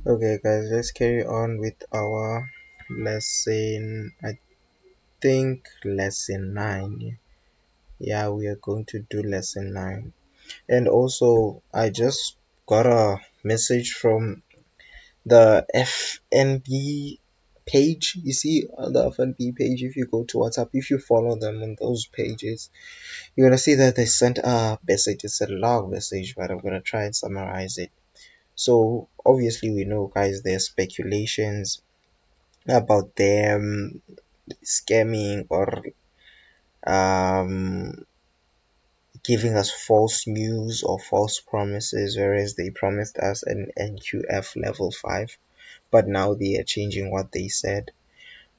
Okay, guys, let's carry on with our lesson. I think lesson 9. Yeah, we are going to do lesson 9. And also, I just got a message from the FNB page. You see, on the FNB page, if you go to WhatsApp, if you follow them on those pages, you're gonna see that they sent a message. It's a long message, but I'm gonna try and summarize it. So obviously we know, guys, there's speculations about them scamming or um, giving us false news or false promises, whereas they promised us an NQF level 5, but now they are changing what they said.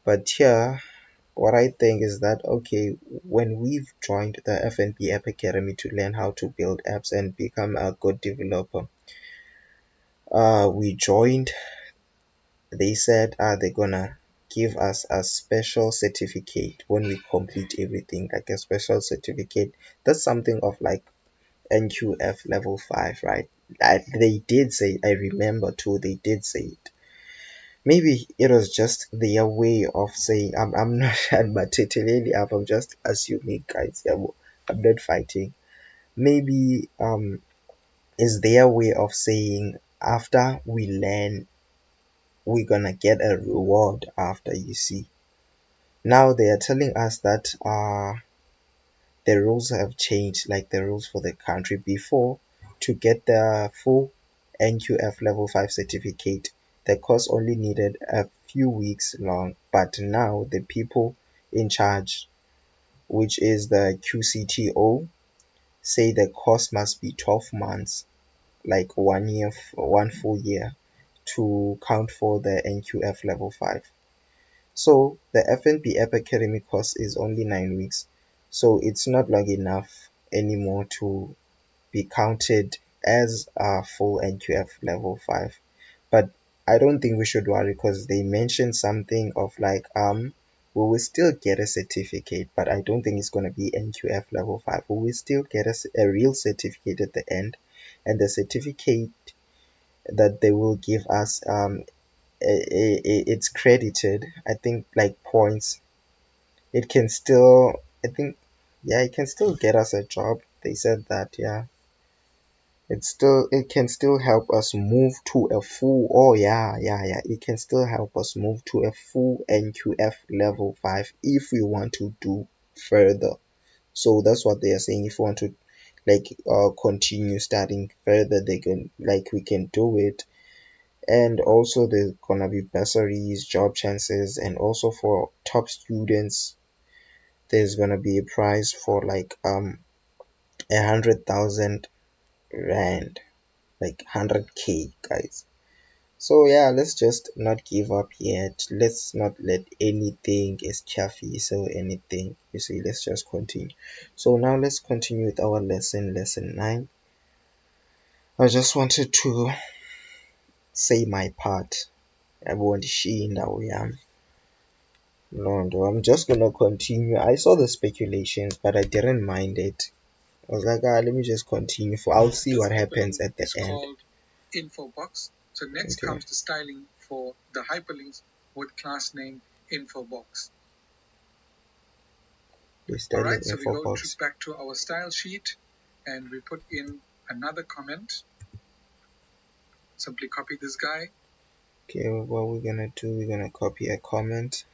But here, what I think is that okay, when we've joined the FNB App Academy to learn how to build apps and become a good developer, we joined. They said they're gonna give us a special certificate when we complete everything, like a special certificate. That's something of like NQF level 5, right? They did say, I remember too, they did say it. Maybe it was just their way of saying, I'm not materially up, I'm just assuming, guys. Yeah, I'm not fighting. Maybe is their way of saying after we learn we're gonna get a reward after, you see. Now they are telling us that the rules have changed, like the rules for the country. Before, to get the full NQF level 5 certificate, the course only needed a few weeks long, but now the people in charge, which is the QCTO, say the course must be 12 months, like 1 year, 1 full year, to count for the NQF level 5. So the FNB App Academy course is only 9 weeks, so it's not long enough anymore to be counted as a full NQF level 5. But I don't think we should worry because they mentioned something of like we will still get a certificate, but I don't think it's gonna be NQF level 5. We will still get a real certificate at the end, and the certificate that they will give us it's credited, I think, like points. It can still, I think, yeah, it can still get us a job. They said that, yeah, it can still help us move to a full, oh yeah, it can still help us move to a full NQF level 5 if we want to do further. So that's what they are saying. If we want to like continue studying further, they can, like, we can do it. And also there's gonna be bursaries, job chances, and also for top students there's gonna be a prize for like 100,000 rand, like 100K, guys. So yeah, let's just not give up yet. Let's not let anything is chaffy, so anything, you see, let's just continue. So now let's continue with our lesson 9. I just wanted to say my part. Everyone she now, yeah. No, no, I'm just gonna continue. I saw the speculations, but I didn't mind it. I was like, let me just continue. For I'll see what happens at the end. Called info box. So next comes the styling for the hyperlinks with class name info box. All right, so we go back to our style sheet and we put in another comment. Simply copy this guy. Okay, what we're gonna do, we're gonna copy a comment.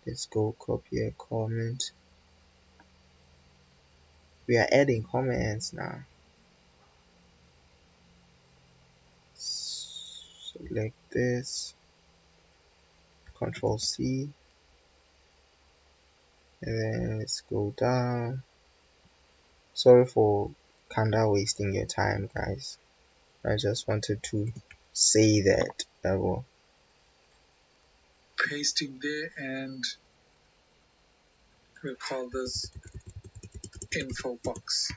Let's go copy a comment. We are adding comments now. Select this, Control C, and then let's go down. Sorry for kinda wasting your time, guys. I just wanted to say that. Will pasting there, and we'll call this info box.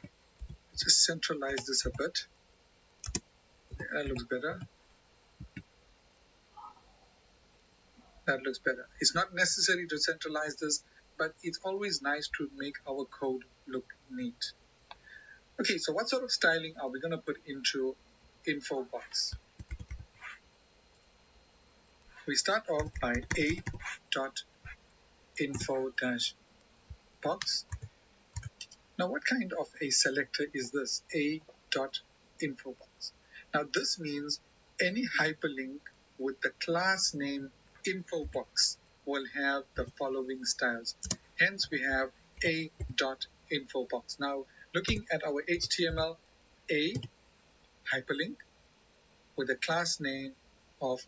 Just centralize this a bit. That looks better. That looks better. It's not necessary to centralize this, but it's always nice to make our code look neat. Okay, so what sort of styling are we going to put into info box? We start off by a dot info dash box. Now, what kind of a selector is this? A dot info box. Now, this means any hyperlink with the class name info box will have the following styles. Hence, we have a dot info box. Now, looking at our HTML, a hyperlink with the class name of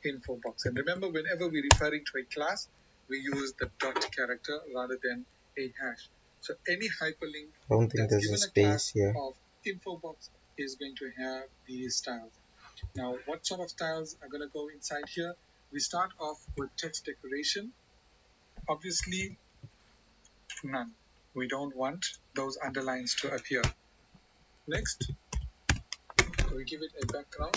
info box. And remember, whenever we're referring to a class, we use the dot character rather than a hash. So any hyperlink I don't think that's there's a given a space class here. of info box is going to have these styles. Now, what sort of styles are going to go inside here? We start off with text decoration. Obviously, none. We don't want those underlines to appear. Next, we give it a background.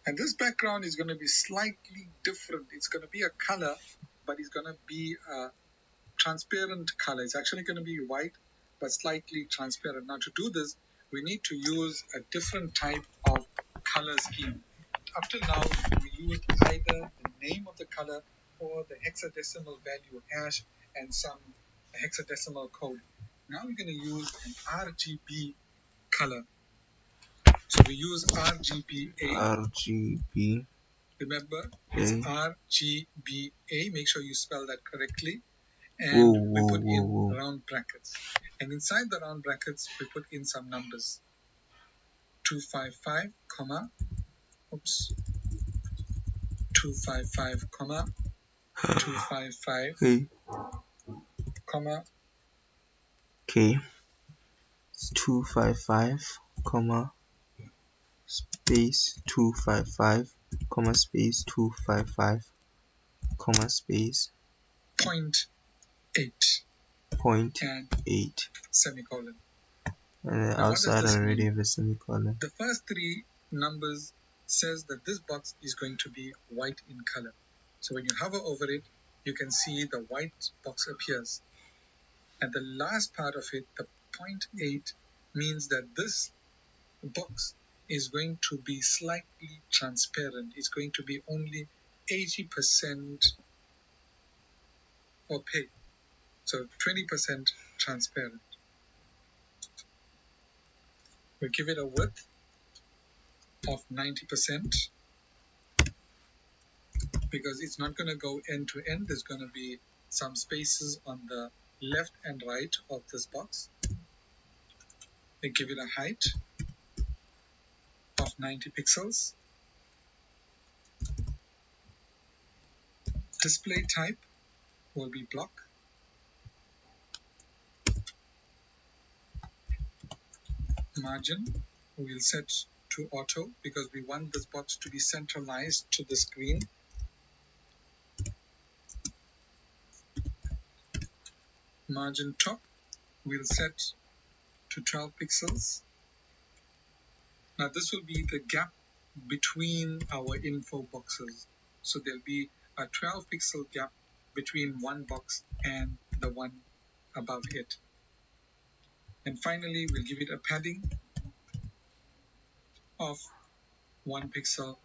And this background is going to be slightly different. It's going to be a color, but it's going to be a transparent color. It's actually going to be white, but slightly transparent. Now, to do this, we need to use a different type of color scheme. Up till now, we used either the name of the color or the hexadecimal value hash and some hexadecimal code. Now we're going to use an RGB color. So we use RGBA. RGB. Remember, it's RGBA. Make sure you spell that correctly. And Whoa, we whoa, put whoa, in whoa. round brackets. And inside the round brackets, we put in some numbers. 255, comma, oops, 255, comma, 255, Okay. comma, Okay. It's 255, comma, space 255, comma, space 255, comma, space 0.8, point and 8. semicolon. And then Now, what does outside this already mean? have a semicolon. The first three numbers says that this box is going to be white in color. So when you hover over it, you can see the white box appears. And the last part of it, the 0.8, means that this box is going to be slightly transparent. It's going to be only 80% opaque, so 20% transparent. We give it a width of 90% because it's not going to go end to end. There's going to be some spaces on the left and right of this box. We give it a height of 90 pixels. Display type will be block. Margin we'll set to auto because we want this box to be centralized to the screen. Margin top we'll set to 12 pixels. Now this will be the gap between our info boxes. So there'll be a 12 pixel gap between one box and the one above it. And finally, we'll give it a padding of 1 pixel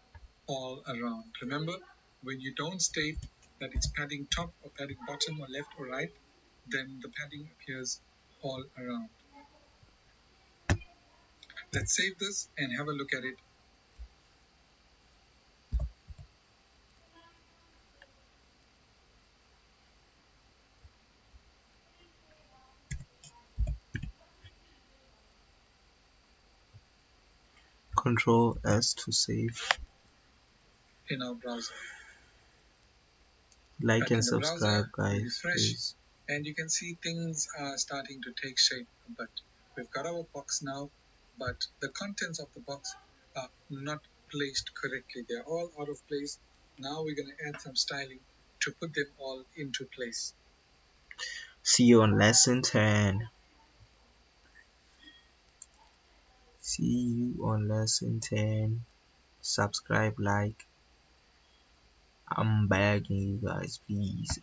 all around. Remember, when you don't state that it's padding top or padding bottom or left or right, then the padding appears all around. Let's save this and have a look at it. Control S to save. In our browser. Like and In the subscribe, browser, we guys, refresh, please. and you can see things are starting to take shape. But we've got our box now, but the contents of the box are not placed correctly. They're all out of place. Now we're going to add some styling to put them all into place. See you on lesson 10. See you on lesson 10. Subscribe, like. I'm begging you guys, please.